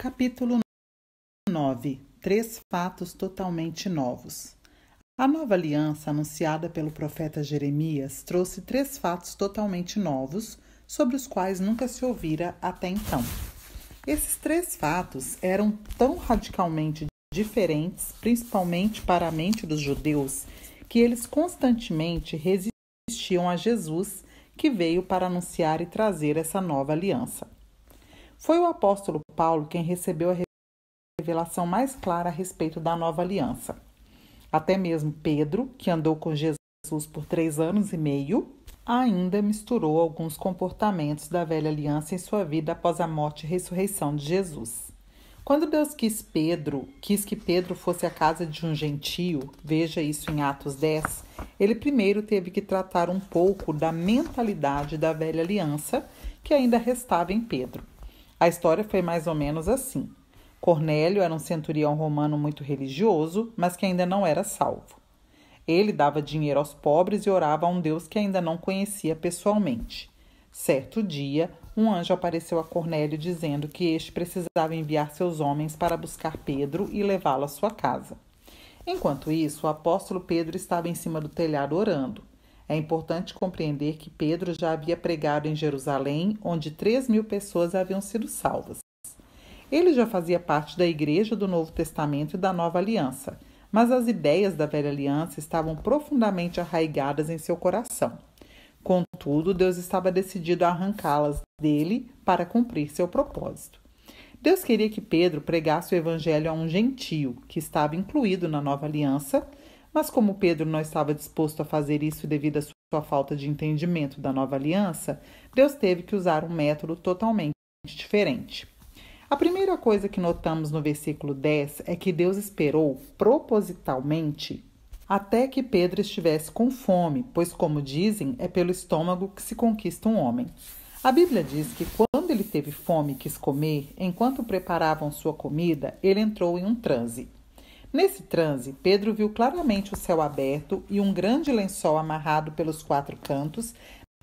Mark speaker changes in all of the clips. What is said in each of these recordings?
Speaker 1: Capítulo 9. Três fatos totalmente novos. A nova aliança anunciada pelo profeta Jeremias trouxe três fatos totalmente novos, sobre os quais nunca se ouvira até então. Esses três fatos eram tão radicalmente diferentes, principalmente para a mente dos judeus, que eles constantemente resistiam a Jesus, que veio para anunciar e trazer essa nova aliança. Foi o apóstolo Paulo quem recebeu a revelação mais clara a respeito da nova aliança. Até mesmo Pedro, que andou com Jesus por 3 anos e meio, ainda misturou alguns comportamentos da velha aliança em sua vida após a morte e ressurreição de Jesus. Quando Deus quis que Pedro fosse à casa de um gentio, veja isso em Atos 10, ele primeiro teve que tratar um pouco da mentalidade da velha aliança que ainda restava em Pedro. A história foi mais ou menos assim. Cornélio era um centurião romano muito religioso, mas que ainda não era salvo. Ele dava dinheiro aos pobres e orava a um Deus que ainda não conhecia pessoalmente. Certo dia, um anjo apareceu a Cornélio dizendo que este precisava enviar seus homens para buscar Pedro e levá-lo à sua casa. Enquanto isso, o apóstolo Pedro estava em cima do telhado orando. É importante compreender que Pedro já havia pregado em Jerusalém, onde 3.000 pessoas haviam sido salvas. Ele já fazia parte da Igreja do Novo Testamento e da Nova Aliança, mas as ideias da Velha Aliança estavam profundamente arraigadas em seu coração. Contudo, Deus estava decidido a arrancá-las dele para cumprir seu propósito. Deus queria que Pedro pregasse o Evangelho a um gentio, que estava incluído na Nova Aliança, mas como Pedro não estava disposto a fazer isso devido à sua falta de entendimento da Nova Aliança, Deus teve que usar um método totalmente diferente. A primeira coisa que notamos no versículo 10 é que Deus esperou propositalmente até que Pedro estivesse com fome, pois, como dizem, é pelo estômago que se conquista um homem. A Bíblia diz que quando ele teve fome e quis comer, enquanto preparavam sua comida, ele entrou em um transe. Nesse transe, Pedro viu claramente o céu aberto e um grande lençol amarrado pelos 4 cantos,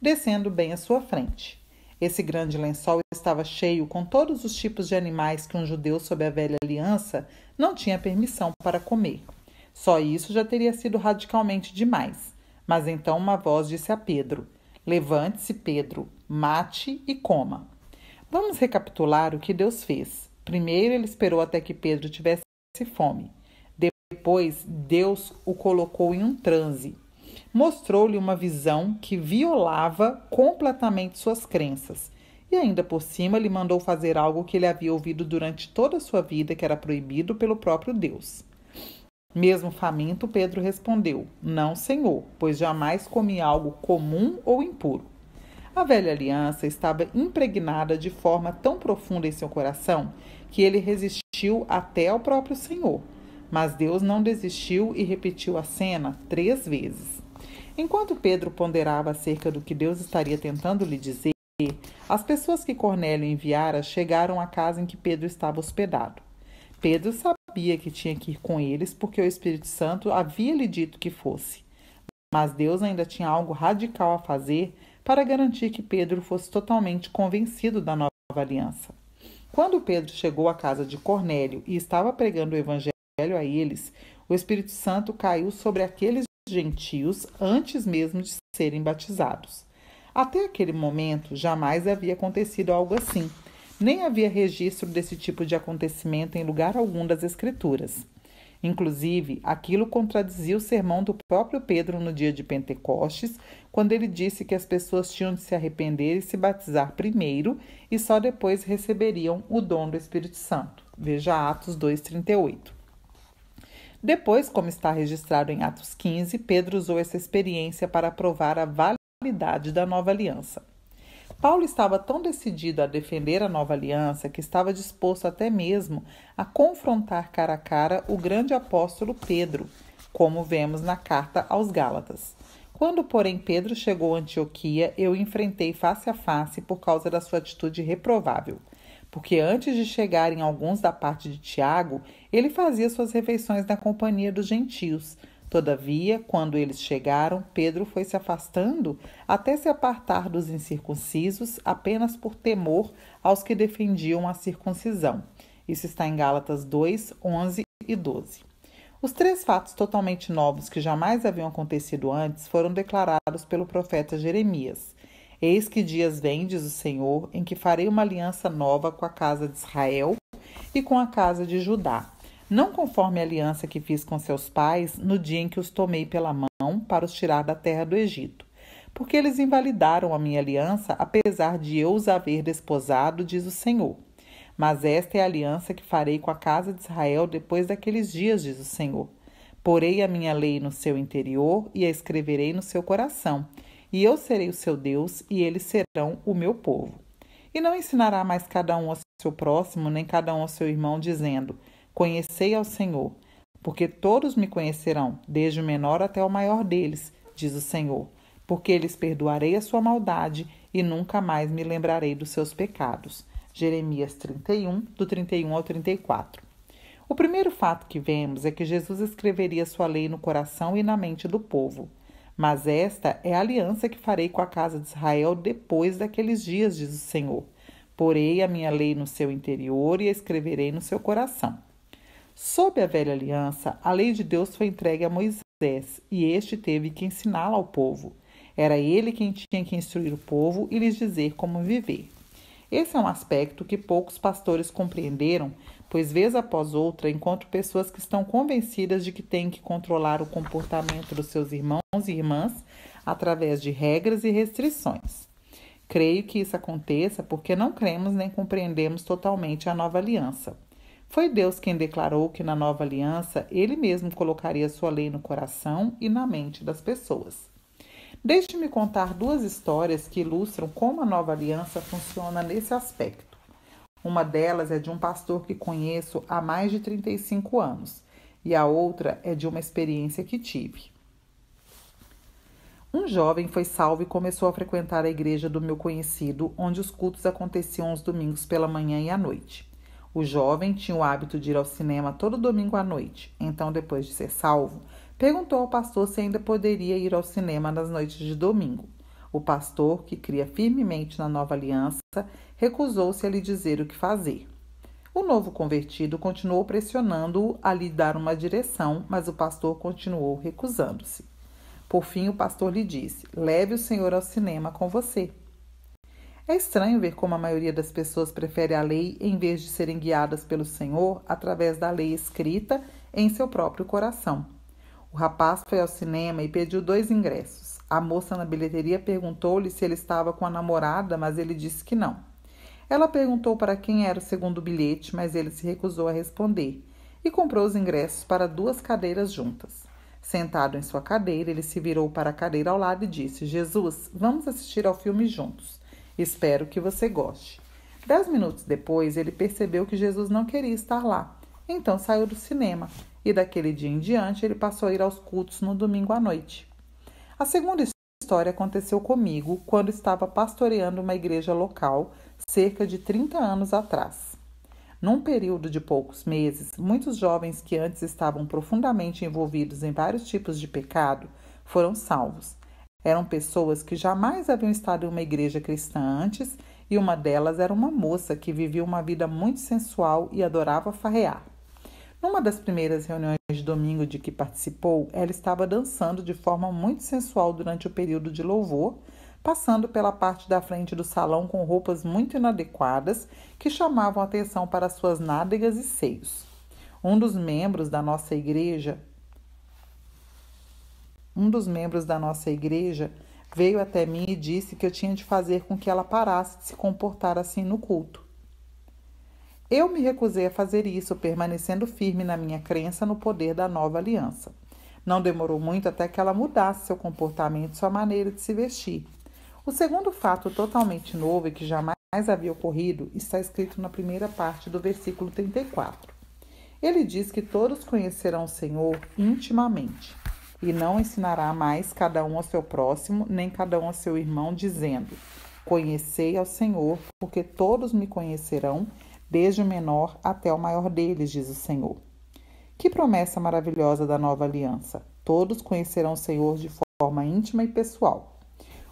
Speaker 1: descendo bem à sua frente. Esse grande lençol estava cheio com todos os tipos de animais que um judeu sob a velha aliança não tinha permissão para comer. Só isso já teria sido radicalmente demais. Mas então uma voz disse a Pedro: "Levante-se, Pedro, mate e coma." Vamos recapitular o que Deus fez. Primeiro, ele esperou até que Pedro tivesse fome. Depois, Deus o colocou em um transe. Mostrou-lhe uma visão que violava completamente suas crenças. E ainda por cima, lhe mandou fazer algo que ele havia ouvido durante toda a sua vida, que era proibido pelo próprio Deus. Mesmo faminto, Pedro respondeu: "Não, Senhor, pois jamais comi algo comum ou impuro." A velha aliança estava impregnada de forma tão profunda em seu coração que ele resistiu até ao próprio Senhor. Mas Deus não desistiu e repetiu a cena 3 vezes. Enquanto Pedro ponderava acerca do que Deus estaria tentando lhe dizer, as pessoas que Cornélio enviara chegaram à casa em que Pedro estava hospedado. Pedro sabia que tinha que ir com eles porque o Espírito Santo havia lhe dito que fosse. Mas Deus ainda tinha algo radical a fazer para garantir que Pedro fosse totalmente convencido da nova aliança. Quando Pedro chegou à casa de Cornélio e estava pregando o Evangelho a eles, o Espírito Santo caiu sobre aqueles gentios antes mesmo de serem batizados. Até aquele momento, jamais havia acontecido algo assim. Nem havia registro desse tipo de acontecimento em lugar algum das Escrituras. Inclusive, aquilo contradizia o sermão do próprio Pedro no dia de Pentecostes, quando ele disse que as pessoas tinham de se arrepender e se batizar primeiro e só depois receberiam o dom do Espírito Santo. Veja Atos 2:38. Depois, como está registrado em Atos 15, Pedro usou essa experiência para provar a validade da nova aliança. Paulo estava tão decidido a defender a nova aliança que estava disposto até mesmo a confrontar cara a cara o grande apóstolo Pedro, como vemos na carta aos Gálatas. Quando, porém, Pedro chegou a Antioquia, eu o enfrentei face a face por causa da sua atitude reprovável. Porque antes de chegarem alguns da parte de Tiago, ele fazia suas refeições na companhia dos gentios. Todavia, quando eles chegaram, Pedro foi se afastando até se apartar dos incircuncisos apenas por temor aos que defendiam a circuncisão. Isso está em Gálatas 2, 11 e 12. Os 3 fatos totalmente novos que jamais haviam acontecido antes foram declarados pelo profeta Jeremias. Eis que dias vêm, diz o Senhor, em que farei uma aliança nova com a casa de Israel e com a casa de Judá, não conforme a aliança que fiz com seus pais no dia em que os tomei pela mão para os tirar da terra do Egito, porque eles invalidaram a minha aliança, apesar de eu os haver desposado, diz o Senhor. Mas esta é a aliança que farei com a casa de Israel depois daqueles dias, diz o Senhor. Porei a minha lei no seu interior e a escreverei no seu coração, e eu serei o seu Deus, e eles serão o meu povo. E não ensinará mais cada um ao seu próximo, nem cada um ao seu irmão, dizendo: Conhecei ao Senhor, porque todos me conhecerão, desde o menor até o maior deles, diz o Senhor, porque lhes perdoarei a sua maldade e nunca mais me lembrarei dos seus pecados. Jeremias 31, do 31 ao 34. O primeiro fato que vemos é que Jesus escreveria sua lei no coração e na mente do povo. Mas esta é a aliança que farei com a casa de Israel depois daqueles dias, diz o Senhor. Porei a minha lei no seu interior e a escreverei no seu coração. Sob a velha aliança, a lei de Deus foi entregue a Moisés, e este teve que ensiná-la ao povo. Era ele quem tinha que instruir o povo e lhes dizer como viver. Esse é um aspecto que poucos pastores compreenderam, pois vez após outra encontro pessoas que estão convencidas de que têm que controlar o comportamento dos seus irmãos e irmãs através de regras e restrições. Creio que isso aconteça porque não cremos nem compreendemos totalmente a nova aliança. Foi Deus quem declarou que na nova aliança Ele mesmo colocaria sua lei no coração e na mente das pessoas. Deixe-me contar 2 histórias que ilustram como a nova aliança funciona nesse aspecto. Uma delas é de um pastor que conheço há mais de 35 anos e a outra é de uma experiência que tive. Um jovem foi salvo e começou a frequentar a igreja do meu conhecido, onde os cultos aconteciam aos domingos pela manhã e à noite. O jovem tinha o hábito de ir ao cinema todo domingo à noite, então, depois de ser salvo, perguntou ao pastor se ainda poderia ir ao cinema nas noites de domingo. O pastor, que cria firmemente na nova aliança, recusou-se a lhe dizer o que fazer. O novo convertido continuou pressionando-o a lhe dar uma direção, mas o pastor continuou recusando-se. Por fim, o pastor lhe disse: leve o senhor ao cinema com você. É estranho ver como a maioria das pessoas prefere a lei em vez de serem guiadas pelo Senhor através da lei escrita em seu próprio coração. O rapaz foi ao cinema e pediu 2 ingressos. A moça na bilheteria perguntou-lhe se ele estava com a namorada, mas ele disse que não. Ela perguntou para quem era o segundo bilhete, mas ele se recusou a responder e comprou os ingressos para 2 cadeiras juntas. Sentado em sua cadeira, ele se virou para a cadeira ao lado e disse: Jesus, vamos assistir ao filme juntos. Espero que você goste. 10 minutos depois, ele percebeu que Jesus não queria estar lá. Então saiu do cinema e daquele dia em diante ele passou a ir aos cultos no domingo à noite. A segunda história aconteceu comigo quando estava pastoreando uma igreja local cerca de 30 anos atrás. Num período de poucos meses, muitos jovens que antes estavam profundamente envolvidos em vários tipos de pecado foram salvos. Eram pessoas que jamais haviam estado em uma igreja cristã antes, e uma delas era uma moça que vivia uma vida muito sensual e adorava farrear. Numa das primeiras reuniões de domingo de que participou, ela estava dançando de forma muito sensual durante o período de louvor, passando pela parte da frente do salão com roupas muito inadequadas que chamavam atenção para suas nádegas e seios. Um dos membros da nossa igreja veio até mim e disse que eu tinha de fazer com que ela parasse de se comportar assim no culto. Eu me recusei a fazer isso, permanecendo firme na minha crença no poder da nova aliança. Não demorou muito até que ela mudasse seu comportamento e sua maneira de se vestir. O segundo fato totalmente novo e que jamais havia ocorrido está escrito na primeira parte do versículo 34. Ele diz que todos conhecerão o Senhor intimamente, e não ensinará mais cada um ao seu próximo, nem cada um ao seu irmão, dizendo: Conhecei ao Senhor, porque todos me conhecerão, desde o menor até o maior deles, diz o Senhor. Que promessa maravilhosa da nova aliança! Todos conhecerão o Senhor de forma íntima e pessoal.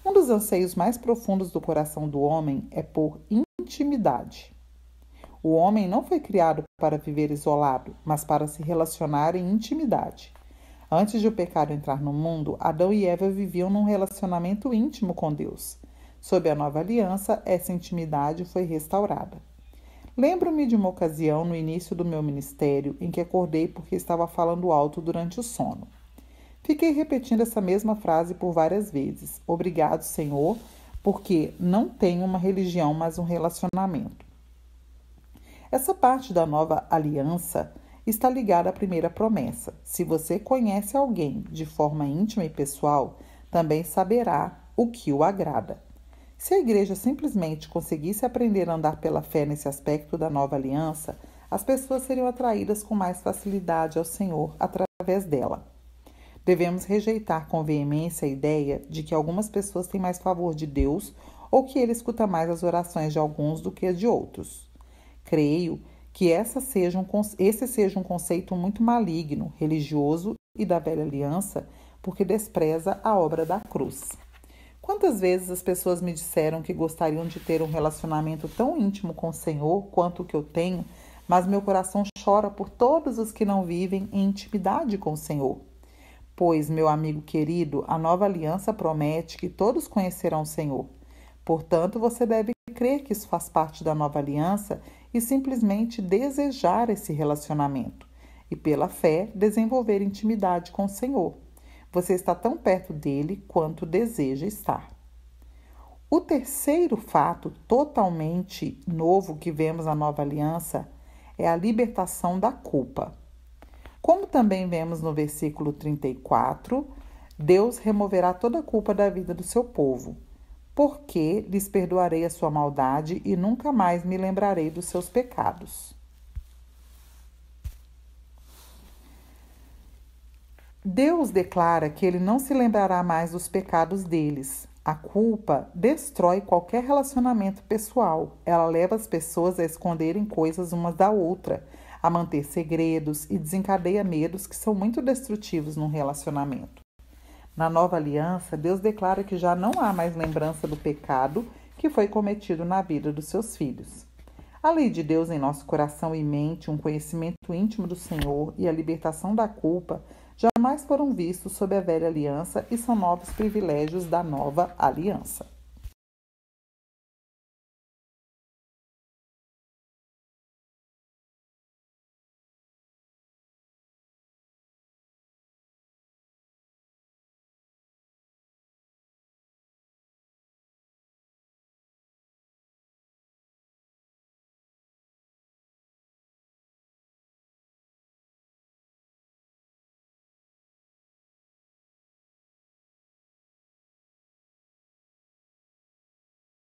Speaker 1: Um dos anseios mais profundos do coração do homem é por intimidade. O homem não foi criado para viver isolado, mas para se relacionar em intimidade. Antes de o pecado entrar no mundo, Adão e Eva viviam num relacionamento íntimo com Deus. Sob a nova aliança, essa intimidade foi restaurada. Lembro-me de uma ocasião no início do meu ministério em que acordei porque estava falando alto durante o sono. Fiquei repetindo essa mesma frase por várias vezes. Obrigado, Senhor, porque não tenho uma religião, mas um relacionamento. Essa parte da nova aliança está ligada à primeira promessa. Se você conhece alguém de forma íntima e pessoal, também saberá o que o agrada. Se a igreja simplesmente conseguisse aprender a andar pela fé nesse aspecto da nova aliança, as pessoas seriam atraídas com mais facilidade ao Senhor através dela. Devemos rejeitar com veemência a ideia de que algumas pessoas têm mais favor de Deus ou que ele escuta mais as orações de alguns do que de outros. Creio que esse seja um conceito muito maligno, religioso e da velha aliança, porque despreza a obra da cruz. Quantas vezes as pessoas me disseram que gostariam de ter um relacionamento tão íntimo com o Senhor quanto o que eu tenho, mas meu coração chora por todos os que não vivem em intimidade com o Senhor. Pois, meu amigo querido, a nova aliança promete que todos conhecerão o Senhor. Portanto, você deve crer que isso faz parte da nova aliança e simplesmente desejar esse relacionamento. E, pela fé, desenvolver intimidade com o Senhor. Você está tão perto dele quanto deseja estar. O terceiro fato totalmente novo que vemos na nova aliança é a libertação da culpa. Como também vemos no versículo 34, Deus removerá toda a culpa da vida do seu povo, porque lhes perdoarei a sua maldade e nunca mais me lembrarei dos seus pecados. Deus declara que ele não se lembrará mais dos pecados deles. A culpa destrói qualquer relacionamento pessoal. Ela leva as pessoas a esconderem coisas umas da outra, a manter segredos e desencadeia medos que são muito destrutivos num relacionamento. Na nova aliança, Deus declara que já não há mais lembrança do pecado que foi cometido na vida dos seus filhos. A lei de Deus em nosso coração e mente, um conhecimento íntimo do Senhor e a libertação da culpa jamais foram vistos sob a velha aliança e são novos privilégios da nova aliança.